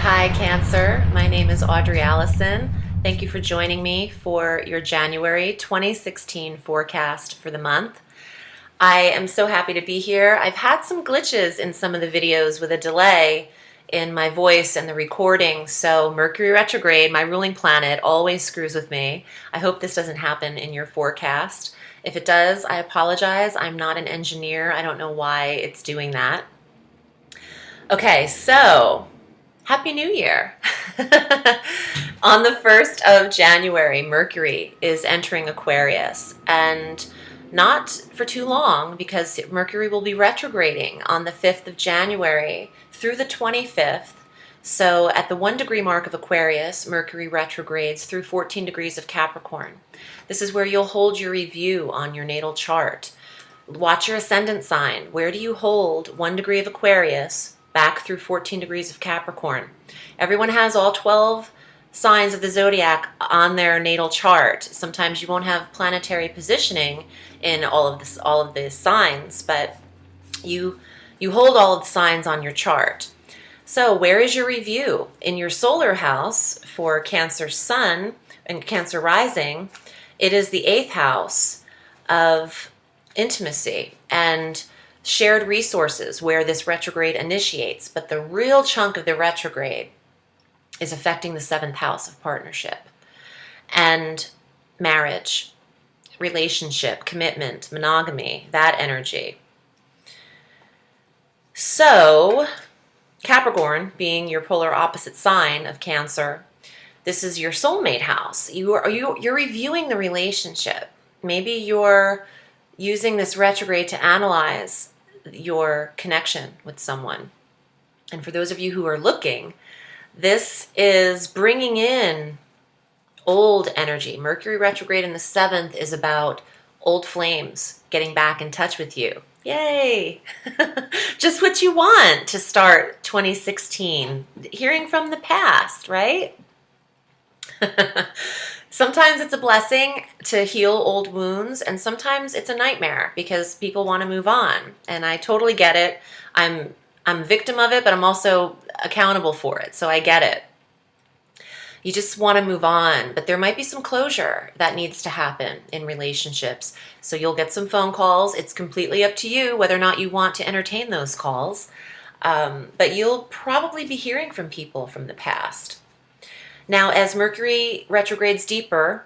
Hi, Cancer. My name is Audrey Alison. Thank you for joining me for your January 2016 forecast for the month. I am so happy to be here. I've had some glitches in some of the videos with a delay in my voice and the recording, so Mercury retrograde, my ruling planet, always screws with me. I hope this doesn't happen in your forecast. If it does, I apologize. I'm not an engineer. I don't know why it's doing that. Okay, so Happy New Year! On the 1st of January, Mercury is entering Aquarius, and not for too long because Mercury will be retrograding on the 5th of January through the 25th. So at the 1 degree mark of Aquarius, Mercury retrogrades through 14 degrees of Capricorn. This is where you'll hold your review on your natal chart. Watch your ascendant sign. Where do you hold 1 degree of Aquarius back through 14 degrees of Capricorn? Everyone has all 12 signs of the zodiac on their natal chart. Sometimes you won't have planetary positioning in all of the signs, but you hold all of the signs on your chart. So where is your review? In your solar house for Cancer Sun and Cancer Rising, it is the 8th house of intimacy and shared resources where this retrograde initiates. But the real chunk of the retrograde is affecting the 7th house of partnership and marriage, relationship, commitment, monogamy, that energy. So Capricorn, being your polar opposite sign of Cancer, this is your soulmate house. You're reviewing the relationship. Maybe you're using this retrograde to analyze your connection with someone. And for those of you who are looking, this is bringing in old energy. Mercury retrograde in the 7th is about old flames getting back in touch with you. Yay! Just what you want to start 2016. Hearing from the past, right? Sometimes it's a blessing to heal old wounds, and sometimes it's a nightmare because people want to move on. And I totally get it. I'm a victim of it, but I'm also accountable for it, so I get it. You just want to move on, but there might be some closure that needs to happen in relationships. So you'll get some phone calls. It's completely up to you whether or not you want to entertain those calls. But you'll probably be hearing from people from the past. Now, as Mercury retrogrades deeper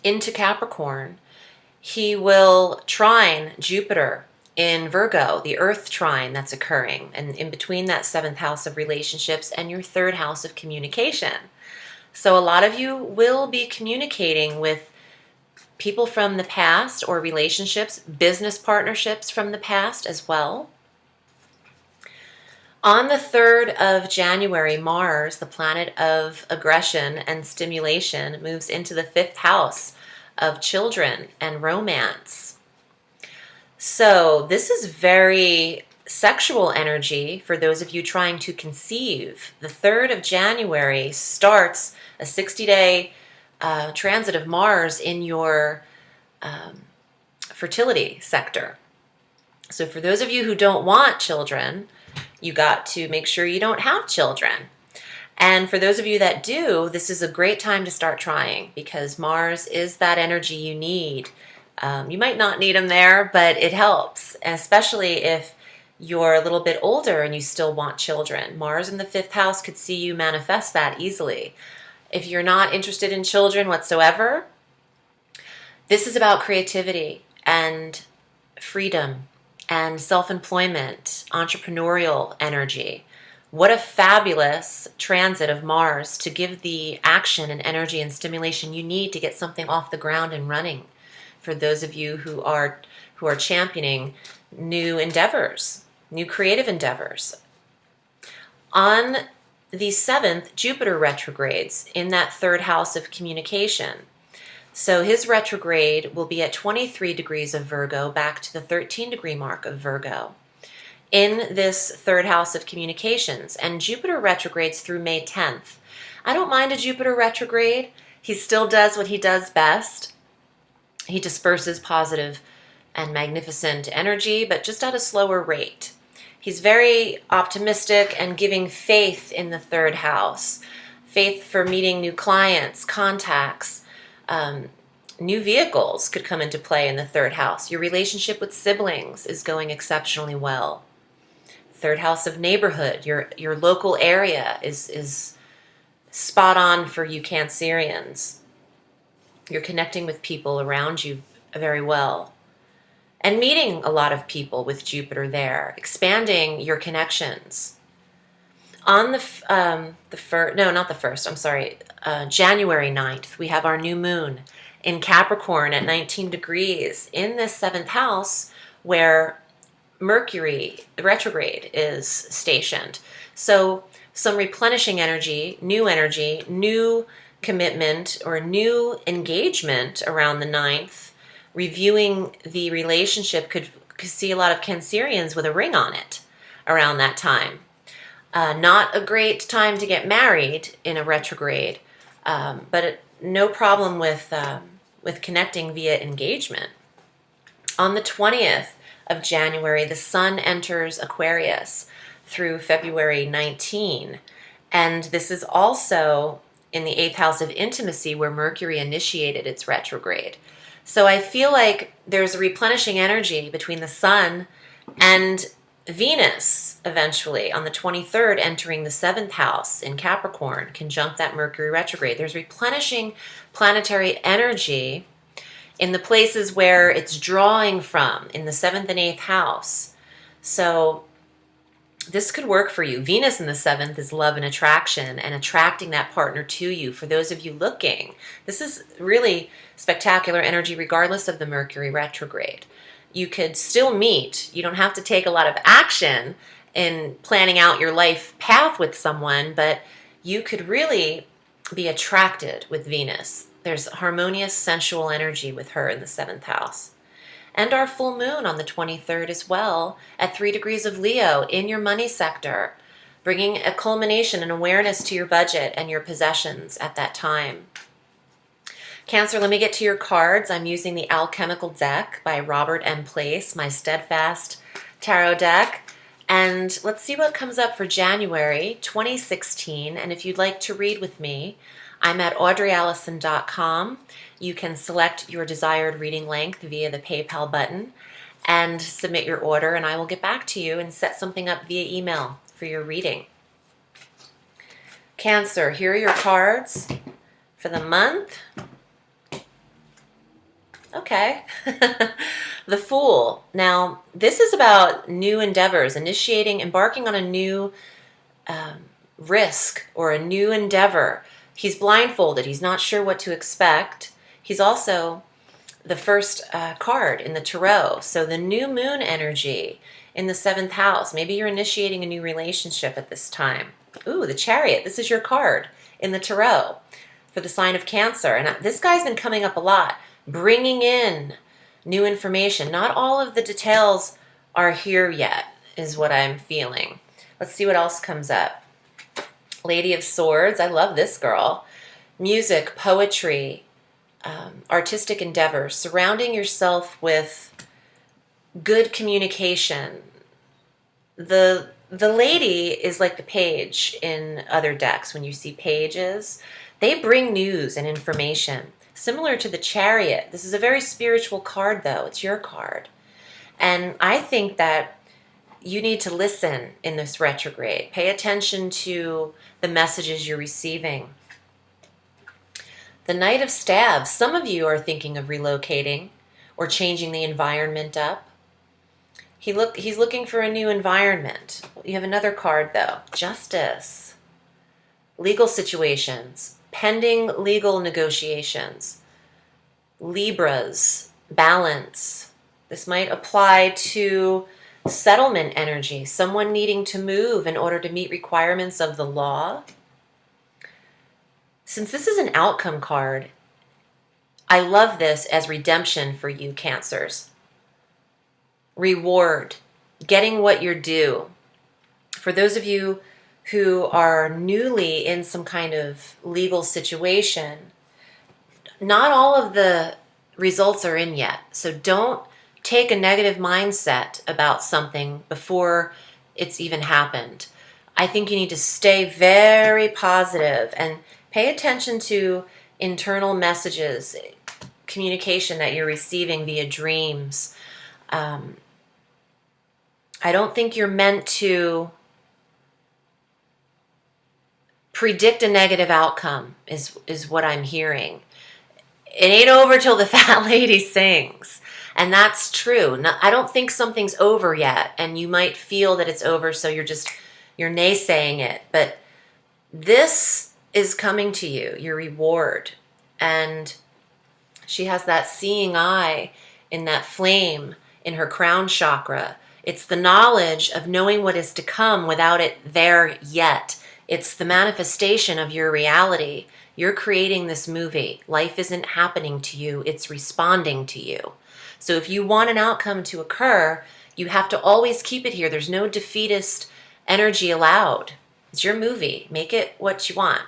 into Capricorn, he will trine Jupiter in Virgo, the Earth trine that's occurring, and in between that 7th house of relationships and your 3rd house of communication. So a lot of you will be communicating with people from the past or relationships, business partnerships from the past as well. On the 3rd of January, Mars, the planet of aggression and stimulation, moves into the 5th house of children and romance. So this is very sexual energy for those of you trying to conceive. The 3rd of January starts a 60-day transit of Mars in your fertility sector. So for those of you who don't want children, you got to make sure you don't have children. And for those of you that do, this is a great time to start trying because Mars is that energy you need. You might not need them there, but it helps, especially if you're a little bit older and you still want children. Mars in the 5th house could see you manifest that easily. If you're not interested in children whatsoever, this is about creativity and freedom and self-employment, entrepreneurial energy. What a fabulous transit of Mars to give the action and energy and stimulation you need to get something off the ground and running for those of you who are championing new endeavors, new creative endeavors. On the 7th, Jupiter retrogrades in that 3rd house of communication. So his retrograde will be at 23 degrees of Virgo, back to the 13 degree mark of Virgo, in this 3rd house of communications. And Jupiter retrogrades through May 10th. I don't mind a Jupiter retrograde. He still does what he does best. He disperses positive and magnificent energy, but just at a slower rate. He's very optimistic and giving faith in the third house. Faith for meeting new clients, contacts, new vehicles could come into play in the third house. Your relationship with siblings is going exceptionally well. Third house of neighborhood, your local area is spot on for you Cancerians. You're connecting with people around you very well. And meeting a lot of people with Jupiter there, expanding your connections. On January 9th, we have our new moon in Capricorn at 19 degrees in this 7th house where Mercury retrograde is stationed. So some replenishing energy, new commitment or new engagement around the 9th. Reviewing the relationship could see a lot of Cancerians with a ring on it around that time. Not a great time to get married in a retrograde, but no problem with connecting via engagement. On the 20th of January, the Sun enters Aquarius through February 19, and this is also in the 8th house of intimacy where Mercury initiated its retrograde. So I feel like there's a replenishing energy between the Sun and Venus eventually on the 23rd entering the 7th house in Capricorn, conjunct that Mercury retrograde. There's replenishing planetary energy in the places where it's drawing from, in the 7th and 8th house. So this could work for you. Venus in the 7th is love and attraction and attracting that partner to you. For those of you looking, this is really spectacular energy regardless of the Mercury retrograde. You could still meet. You don't have to take a lot of action in planning out your life path with someone, but you could really be attracted with Venus. There's harmonious sensual energy with her in the 7th house. And our full moon on the 23rd as well at 3 degrees of Leo in your money sector, bringing a culmination and awareness to your budget and your possessions at that time. Cancer, let me get to your cards. I'm using the Alchemical deck by Robert M. Place, my Steadfast tarot deck. And let's see what comes up for January 2016. And if you'd like to read with me, I'm at audreyalison.com. You can select your desired reading length via the PayPal button and submit your order, and I will get back to you and set something up via email for your reading. Cancer, here are your cards for the month. Okay. The Fool. Now, this is about new endeavors, embarking on a new risk or a new endeavor. He's blindfolded. He's not sure what to expect. He's also the first card in the tarot. So the new moon energy in the 7th house. Maybe you're initiating a new relationship at this time. Ooh, the Chariot. This is your card in the tarot for the sign of Cancer. And this guy's been coming up a lot, bringing in new information. Not all of the details are here yet, is what I'm feeling. Let's see what else comes up. Lady of Swords. I love this girl. Music, poetry, artistic endeavors, surrounding yourself with good communication. The lady is like the page in other decks. When you see pages, they bring news and information. Similar to the Chariot. This is a very spiritual card, though. It's your card. And I think that you need to listen in this retrograde. Pay attention to the messages you're receiving. The Knight of Staves. Some of you are thinking of relocating or changing the environment up. He's looking for a new environment. You have another card, though. Justice. Legal situations. Pending legal negotiations. Libras. Balance. This might apply to settlement energy. Someone needing to move in order to meet requirements of the law. Since this is an outcome card, I love this as redemption for you, Cancers. Reward, getting what you're due. For those of you who are newly in some kind of legal situation, not all of the results are in yet. So don't take a negative mindset about something before it's even happened. I think you need to stay very positive and pay attention to internal messages, communication that you're receiving via dreams. I don't think you're meant to predict a negative outcome is what I'm hearing. It ain't over till the fat lady sings. And that's true. I don't think something's over yet. And you might feel that it's over, so you're naysaying it. But this is coming to you, your reward. And she has that seeing eye in that flame in her crown chakra. It's the knowledge of knowing what is to come without it there yet. It's the manifestation of your reality. You're creating this movie. Life isn't happening to you. It's responding to you. So if you want an outcome to occur, you have to always keep it here. There's no defeatist energy allowed. It's your movie. Make it what you want.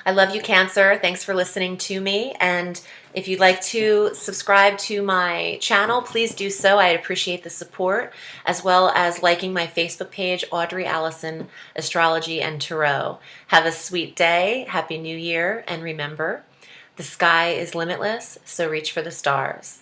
I love you, Cancer. Thanks for listening to me. And if you'd like to subscribe to my channel, please do so. I'd appreciate the support, as well as liking my Facebook page, Audrey Alison, Astrology and Tarot. Have a sweet day. Happy New Year. And remember, the sky is limitless, so reach for the stars.